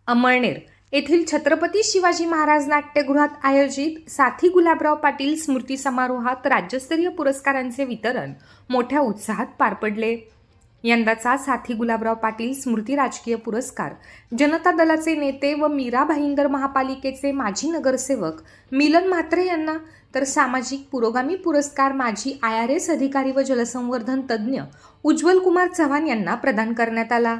अमळनेर येथील छत्रपती शिवाजी महाराज नाट्यगृहात आयोजित साथी गुलाबराव पाटील स्मृती समारोहात राज्यस्तरीय पुरस्कारांचे वितरण मोठ्या उत्साहात पार पडले। यंदाचा साथी गुलाबराव पाटील स्मृती राजकीय पुरस्कार जनता दलाचे नेते व मीरा भाईंदर महापालिकेचे माजी नगरसेवक मिलन म्हात्रे यांना, तर सामाजिक पुरोगामी पुरस्कार माजी IRS अधिकारी व जलसंवर्धन तज्ज्ञ उज्ज्वल कुमार चव्हाण यांना प्रदान करण्यात आला।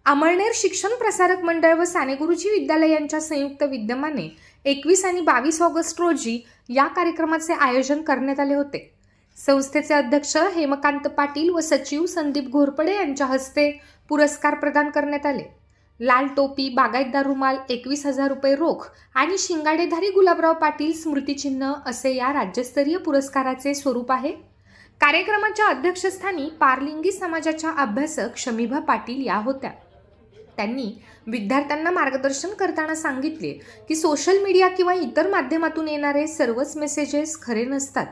अमळनेर शिक्षण प्रसारक मंडळ व साने गुरुजी विद्यालय यांच्या संयुक्त विद्यमाने 21 आणि 22 ऑगस्ट रोजी या कार्यक्रमाचे आयोजन करण्यात आले होते। संस्थेचे अध्यक्ष हेमकांत पाटील व सचिव संदीप घोरपडे यांच्या हस्ते पुरस्कार प्रदान करण्यात आले। लाल टोपी, बागायतदार रुमाल, 21,000 रुपये रोख आणि शिंगाडेधारी गुलाबराव पाटील स्मृतिचिन्ह असे या राज्यस्तरीय पुरस्काराचे स्वरूप आहे। कार्यक्रमाच्या अध्यक्षस्थानी पारलिंगी समाजाच्या अभ्यासक शमीभा पाटील या होत्या। त्यांनी विद्यार्थ्यांना मार्गदर्शन करताना सांगितले की सोशल मीडिया किंवा इतर माध्यमातून येणारे सर्वच मेसेजेस खरे नसतात।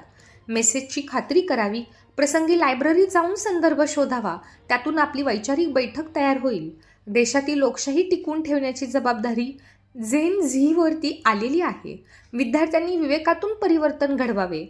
मेसेजची खात्री करावी, प्रसंगी लायब्ररीत जाऊन संदर्भ शोधावा, त्यातून आपली वैचारिक बैठक तयार होईल। देशातील लोकशाही टिकवून ठेवण्याची जबाबदारी झेन झीवरती आलेली आहे। विद्यार्थ्यांनी विवेकातून परिवर्तन घडवावे।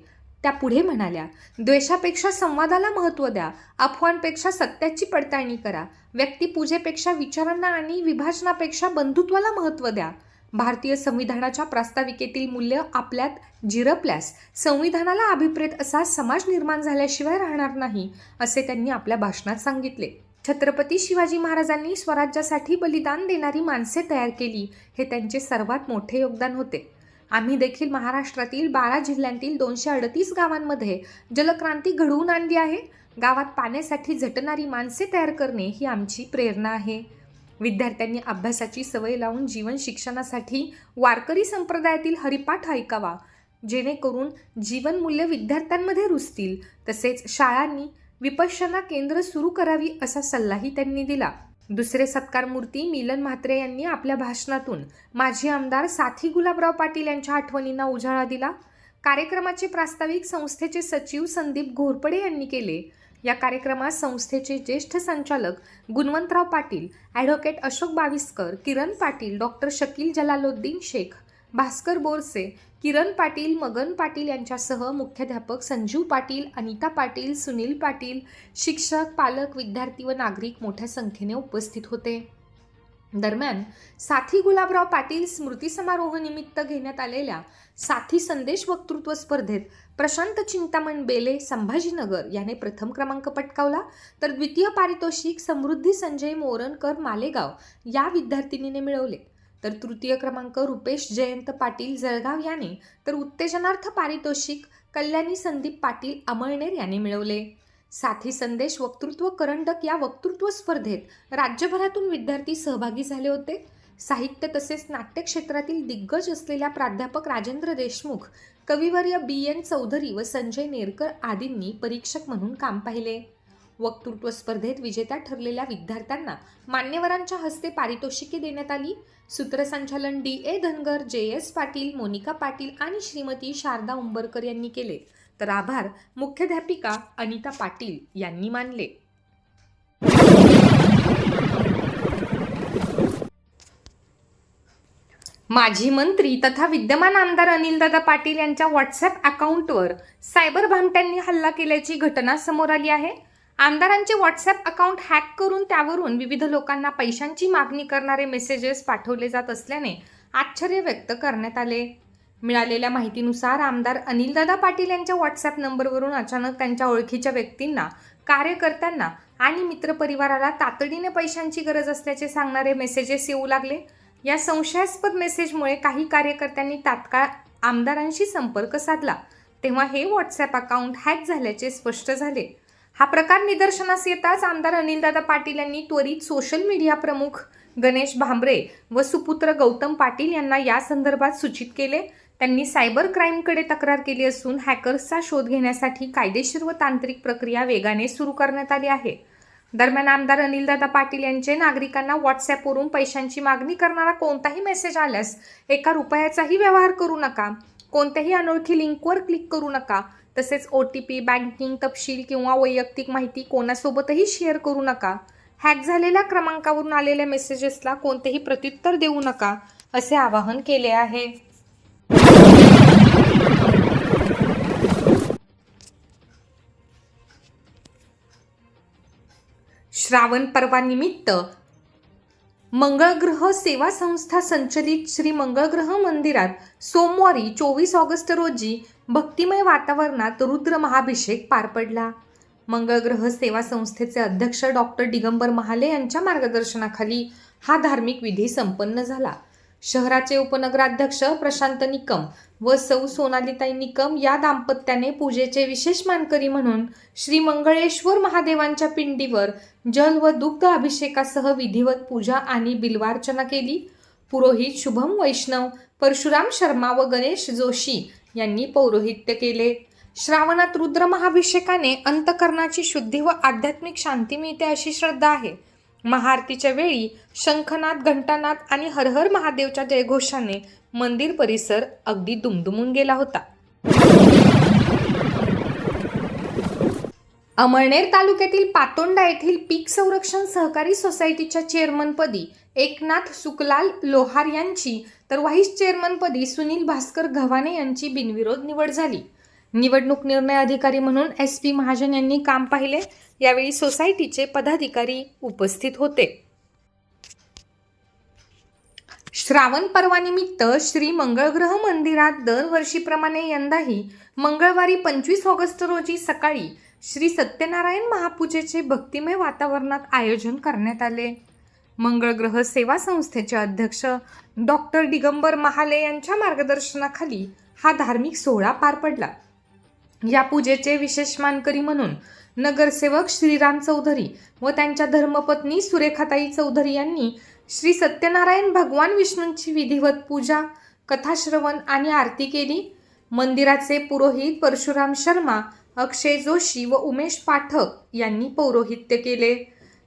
त्या पुढे म्हणाल्या, द्वेषापेक्षा संवादाला महत्त्व द्या, अफवांपेक्षा सत्याची पडताळणी करा, व्यक्तिपूजेपेक्षा विचारांना आणि विभाजनापेक्षा बंधुत्वाला महत्त्व द्या। भारतीय संविधानाच्या प्रास्ताविकेतील मूल्य आपल्यात जिरपल्यास संविधानाला अभिप्रेत असा समाज निर्माण झाल्याशिवाय राहणार नाही, असे त्यांनी आपल्या भाषणात सांगितले। छत्रपती शिवाजी महाराजांनी स्वराज्यासाठी बलिदान देणारी माणसे तयार केली, हे त्यांचे सर्वात मोठे योगदान होते। आम्ही देखील महाराष्ट्रातील 12 जिल्ह्यांतील 238 गावांमध्ये जलक्रांती घडवून आणली आहे। गावात पाण्यासाठी झटणारी माणसे तयार करणे ही आमची प्रेरणा आहे। विद्यार्थ्यांनी अभ्यासाची सवय लावून जीवन शिक्षणासाठी वारकरी संप्रदायातील हरिपाठ ऐकावा, जेणेकरून जीवनमूल्य विद्यार्थ्यांमध्ये रुजतील। तसेच शाळांनी विपश्यना केंद्र सुरू करावी असा सल्लाही त्यांनी दिला। दुसरे सत्कारमूर्ती मिलन म्हात्रे यांनी आपल्या भाषणातून माजी आमदार साथी गुलाबराव पाटील यांच्या आठवणींना उजाळा दिला। कार्यक्रमाचे प्रास्ताविक संस्थेचे सचिव संदीप घोरपडे यांनी केले। या कार्यक्रमात संस्थेचे ज्येष्ठ संचालक गुणवंतराव पाटील, ॲडव्होकेट अशोक बाविस्कर, किरण पाटील, डॉक्टर शकील जलालुद्दीन शेख, भास्कर बोरसे, किरण पाटील, मगन पाटील यांच्यासह मुख्याध्यापक संजीव पाटील, अनिता पाटील, सुनील पाटील, शिक्षक, पालक, विद्यार्थी व नागरिक मोठ्या संख्येने उपस्थित होते। दरम्यान साथी गुलाबराव पाटील स्मृती समारोह निमित्त घेण्यात आलेल्या साथी संदेश वक्तृत्व स्पर्धेत प्रशांत चिंतामण बेले, संभाजीनगर याने प्रथम क्रमांक पटकावला, तर द्वितीय पारितोषिक समृद्धी संजय मोरणकर, मालेगाव या विद्यार्थिनीने मिळवले। तर तृतीय क्रमांक रुपेश जयंत पाटील, जळगाव याने, तर उत्तेजनार्थ पारितोषिक कल्याणी संदीप पाटील, अमळनेर याने मिळवले। साथी संदेश वक्तृत्व करंडक या वक्तृत्व स्पर्धेत राज्यभरातून विद्यार्थी सहभागी झाले होते। साहित्य तसेच नाट्य क्षेत्रातील दिग्गज असलेल्या प्राध्यापक राजेंद्र देशमुख, कविवर्य BN चौधरी व संजय नेरकर आदींनी परीक्षक म्हणून काम पाहिले। वक्तृत्व स्पर्धेत विजेत्या ठरलेल्या विद्यार्थ्यांना मान्यवरांच्या हस्ते पारितोषिके देण्यात आली। सूत्रसंचालन DA धनगर, JS पाटील, मोनिका पाटील आणि श्रीमती शारदा उंबरकर यांनी केले, तर आभार मुख्याध्यापिका अनिता पाटील यांनी मानले। माजी मंत्री तथा विद्यमान आमदार अनिलदादा पाटील यांच्या व्हॉट्सअप अकाउंटवर सायबर भामट्यांनी हल्ला केल्याची घटना समोर आली आहे। आमदारांचे व्हॉट्सअप अकाउंट हॅक करून त्यावरून विविध लोकांना पैशांची मागणी करणारे मेसेजेस पाठवले जात असल्याने आश्चर्य व्यक्त करण्यात आले। मिळालेल्या माहितीनुसार आमदार अनिलदादा पाटील यांच्या व्हॉट्सअप नंबरवरून अचानक त्यांच्या ओळखीच्या व्यक्तींना, कार्यकर्त्यांना आणि मित्रपरिवाराला तातडीने पैशांची गरज असल्याचे सांगणारे मेसेजेस येऊ लागले। या संशयास्पद मेसेजमुळे काही कार्यकर्त्यांनी तात्काळ आमदारांशी संपर्क साधला, तेव्हा हे व्हॉट्सअप अकाउंट हॅक झाल्याचे स्पष्ट झाले। हा प्रकार निदर्शनास येताच आमदार अनिलदादा पाटील यांनी त्वरित सोशल मीडिया प्रमुख गणेश भांबरे व सुपुत्र गौतम पाटील यांना या संदर्भात सूचित केले। त्यांनी सायबर क्राईमकडे तक्रार केली असून हॅकर्सचा शोध घेण्यासाठी कायदेशीर व तांत्रिक प्रक्रिया वेगाने सुरू करण्यात आली आहे। दरम्यान आमदार अनिलदादा पाटील यांचे नागरिकांना व्हॉट्सअपवरून पैशांची मागणी करणारा कोणताही मेसेज आल्यास 1 रुपयाचाही व्यवहार करू नका, कोणत्याही अनोळखी लिंकवर क्लिक करू नका, तसेच OTP, बँकिंग तपशील किंवा वैयक्तिक माहिती कोणासोबतही शेअर करू नका। हॅक झालेल्या क्रमांकावरून आलेल्या मेसेजेसला कोणतेही प्रत्युत्तर देऊ नका असे आवाहन केले आहे. श्रावण पर्वानिमित्त मंगळग्रह सेवा संस्था संचलित श्री मंगळग्रह मंदिरात सोमवारी 24 ऑगस्ट रोजी भक्तिमय वातावरणात रुद्र महाभिषेक पार पडला. मंगळग्रह सेवा संस्थेचे अध्यक्ष डॉक्टर दिगंबर महाले यांच्या मार्गदर्शनाखाली हा धार्मिक विधी संपन्न झाला. शहराचे उपनगराध्यक्ष प्रशांत निकम व सौ सोनालीताई निकम या दाम्पत्याने पूजेचे विशेष मानकरी म्हणून श्री मंगळेश्वर महादेवांच्या पिंडीवर जल व दुग्ध अभिषेकासह विधिवत पूजा आणि बिल्वार्चना केली. पुरोहित शुभम वैष्णव, परशुराम शर्मा व गणेश जोशी यांनी पौरोहित्य केले. श्रावणात रुद्र महाभिषेकाने अंतकरणाची शुद्धी व आध्यात्मिक शांती मिळते अशी श्रद्धा आहे. महाआरतीच्या वेळी शंखनाद, घंटानाद आणि हर हर महादेवच्या जयघोषाने मंदिर परिसर अगदी दुमदुमून गेला होता. अमळनेर तालुक्यातील पातोंडा येथील पीक संरक्षण सहकारी सोसायटीच्या चेअरमनपदी एकनाथ सुकलाल लोहार यांची तर व्हाईस चेअरमनपदी सुनील भास्कर गव्हाणे यांची बिनविरोध निवड झाली. निवडणूक निर्णय अधिकारी म्हणून SP महाजन यांनी काम पाहिले. यावेळी सोसायटीचे पदाधिकारी उपस्थित होते. श्रावण पर्वानिमित्त श्री मंगळग्रह मंदिरात दरवर्षीप्रमाणे यंदाही मंगळवारी 25 ऑगस्ट रोजी सकाळी श्री सत्यनारायण महापूजेचे भक्तिमय वातावरणात आयोजन करण्यात आले. मंगळग्रह सेवा संस्थेचे अध्यक्ष डॉक्टर दिगंबर महाले यांच्या मार्गदर्शनाखाली हा धार्मिक सोहळा पार पडला. या पूजेचे विशेष मानकरी म्हणून नगरसेवक श्रीराम चौधरी व त्यांच्या धर्मपत्नी सुरेखाताई चौधरी यांनी श्री सत्यनारायण भगवान विष्णूंची विधिवत पूजा, कथाश्रवण आणि आरती केली. मंदिराचे पुरोहित परशुराम शर्मा, अक्षय जोशी व उमेश पाठक यांनी पौरोहित्य केले.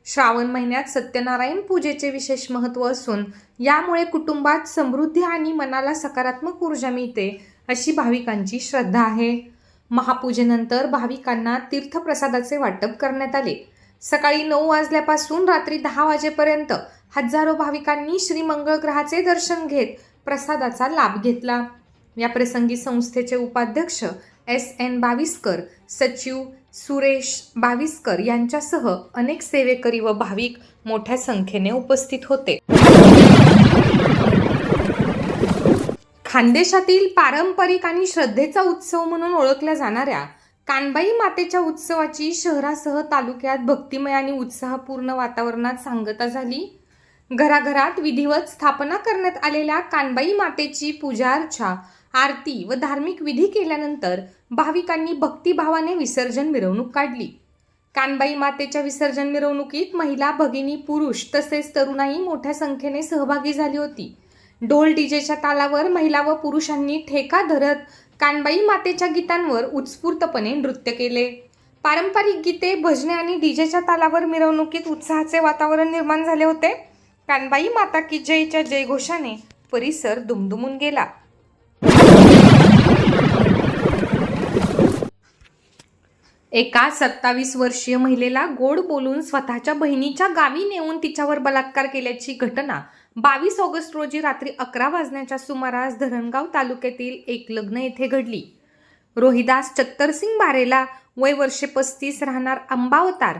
श्रावण महिन्यात सत्यनारायण पूजेचे विशेष महत्त्व असून यामुळे कुटुंबात समृद्धी आणि मनाला सकारात्मक ऊर्जा मिळते अशी भाविकांची श्रद्धा आहे. महापूजेनंतर भाविकांना तीर्थप्रसादाचे वाटप करण्यात आले. सकाळी 9 वाजल्यापासून रात्री 10 वाजेपर्यंत हजारो भाविकांनी श्री मंगळग्रहाचे दर्शन घेत प्रसादाचा लाभ घेतला. या प्रसंगी संस्थेचे उपाध्यक्ष SN बाविस्कर, सचिव सुरेश बाविस्कर यांच्यासह अनेक सेवेकरी व भाविक मोठ्या संख्येने उपस्थित होते. खानदेशातील पारंपरिक आणि श्रद्धेचा उत्सव म्हणून ओळखल्या जाणाऱ्या कानबाई मातेच्या उत्सवाची शहरासह तालुक्यात भक्तिमय आणि उत्साहपूर्ण वातावरणात सांगता झाली. घराघरात विधिवत स्थापना करण्यात आलेल्या कानबाई मातेची पूजा अर्चा, आरती व धार्मिक विधी केल्यानंतर भाविकांनी भक्तिभावाने विसर्जन मिरवणूक काढली. कानबाई मातेच्या विसर्जन मिरवणुकीत महिला, भगिनी, पुरुष तसेच तरुणाई मोठ्या संख्येने सहभागी झाली होती. ढोल डीजेच्या तालावर महिला व पुरुषांनी ठेका धरत कानबाई मातेच्या गीतांवर उत्स्फूर्तपणे नृत्य केले. पारंपरिक गीते, भजने आणि डीजेच्या तालावर मिरवणुकीत उत्साहाचे वातावरण निर्माण झाले होते. कानबाई माता की जयच्या जयघोषाने परिसर दुमदुमून गेला. एका 27 वर्षीय महिलेला गोड बोलून स्वतःच्या बहिणीच्या गावी नेऊन तिच्यावर बलात्कार केल्याची घटना 22 ऑगस्ट रोजी रात्री 11 वाजण्याच्या सुमारास धरणगाव तालुक्यातील एक लग्न येथे घडली. रोहिदास चत्तरसिंग बारेला, वय वर्षे 35, राहणार अंबावतार,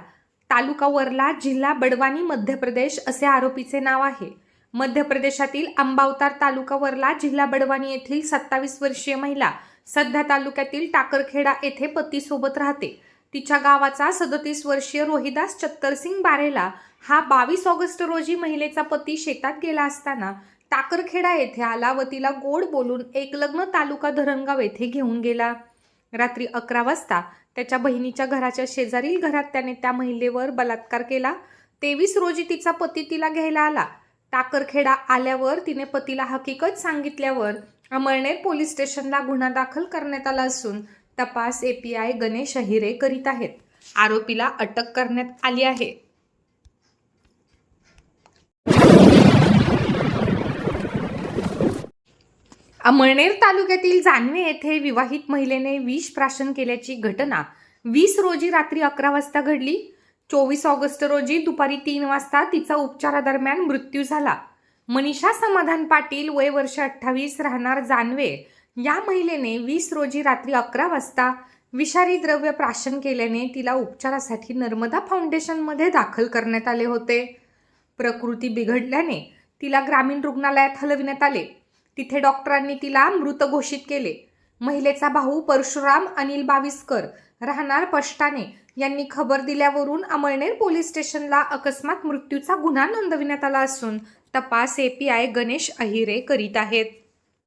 तालुका वर्ला, जिल्हा बडवानी, मध्य प्रदेश असे आरोपीचे नाव आहे. मध्य प्रदेशातील अंबावतार, तालुका वर्ला, जिल्हा बडवानी येथील 27 वर्षीय महिला सध्या तालुक्यातील टाकरखेडा येथे पतीसोबत राहते. तिच्या गावाचा 37 वर्षीय रोहिदास चत्तरसिंग बारेला हा 22 ऑगस्ट रोजी महिलेचा पती शेतात गेला असताना टाकरखेडा येथे आला व तिला गोड बोलून एक लग्न तालुका धरणगाव येथे घेऊन गेला. रात्री 11 वाजता त्याच्या बहिणीच्या घराच्या शेजारील घरात त्याने त्या महिलेवर बलात्कार केला. 23 रोजी तिचा पती तिला घ्यायला आला. टाकरखेडा आल्यावर तिने पतीला हकीकत सांगितल्यावर अमळनेर पोलीस स्टेशनला गुन्हा दाखल करण्यात आला असून तपास API गणेश अहिरे करीत आहेत. आरोपीला अटक करण्यात आली आहे. अमळनेर तालुक्यातील जानवे येथे विवाहित महिलेने विष प्राशन केल्याची घटना 20 रोजी रात्री 11 वाजता घडली. 24 ऑगस्ट रोजी दुपारी 3 वाजता तिचा उपचारादरम्यान मृत्यू झाला. मनीषा समाधान पाटील, वय वर्ष 28, राहणार जानवे, या महिलेने 20 रोजी रात्री 11 वाजता विषारी द्रव्य प्राशन केल्याने तिला उपचारासाठी नर्मदा फाउंडेशनमध्ये दाखल करण्यात आले होते. प्रकृती बिघडल्याने तिला ग्रामीण रुग्णालयात हलविण्यात आले. तिथे डॉक्टरांनी तिला मृत घोषित केले. महिलेचा भाऊ परशुराम अनिल बाविस्कर, राहणार पष्टाने, यांनी खबर दिल्यावरून अमळनेर पोलीस स्टेशनला अकस्मात मृत्यूचा गुन्हा नोंदविण्यात आला असून तपास API गणेश अहिरे करीत आहेत.